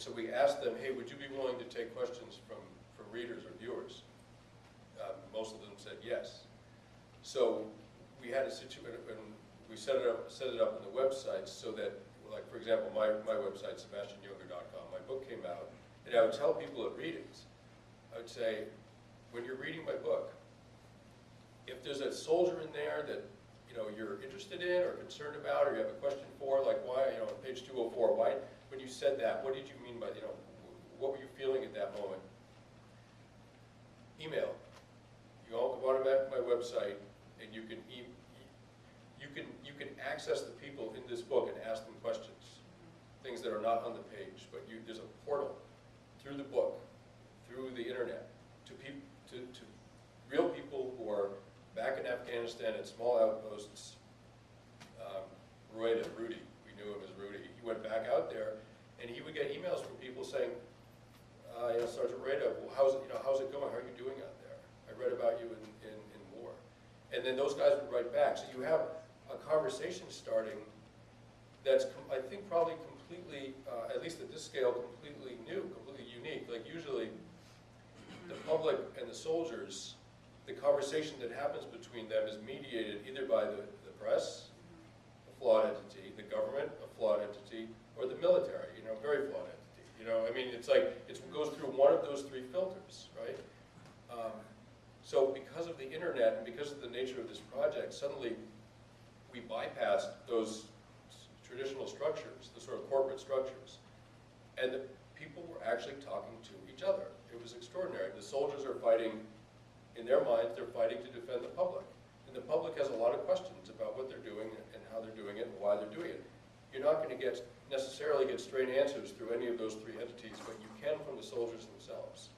so we asked them, hey, would you be willing to take questions from readers or viewers? Most of them said yes. So we had a situation, and we set it up on the website so that, like for example, my website, SebastianJunger.com, my book came out, and I would tell people at readings, I would say, when you're reading my book, if there's a soldier in there that you're interested in or concerned about, or you have a question for, like why, on page 204, why, when you said that, what did you mean by, what were you feeling at that moment? Email. You all go to my website, and you can access the people in this book and ask them questions, things that are not on the page, but there's a portal through the book, through the internet, to real people who are back in Afghanistan at small outposts. Rudy, we knew him as Rudy. He went back out there, and he would get emails from people saying, Sergeant Rueda, well, how's it going? How are you doing out there? I read about you in war. And then those guys would write back. So you have a conversation starting that's, I think, probably completely, at least at this scale, completely new, completely unique. Like usually, the public and the soldiers, the conversation that happens between them is mediated either by the press, a flawed entity, the government, a flawed entity, or the military, very flawed entity. I mean, it's like, it goes through one of those three filters, right? So because of the internet and because of the nature of this project, suddenly we bypassed those traditional structures, the sort of corporate structures, and the people were actually talking to each other. It was extraordinary. The soldiers are fighting, in their minds, they're fighting to defend the public. And the public has a lot of questions about what they're doing and how they're doing it and why they're doing it. You're not going to necessarily get straight answers through any of those three entities, but you can from the soldiers themselves.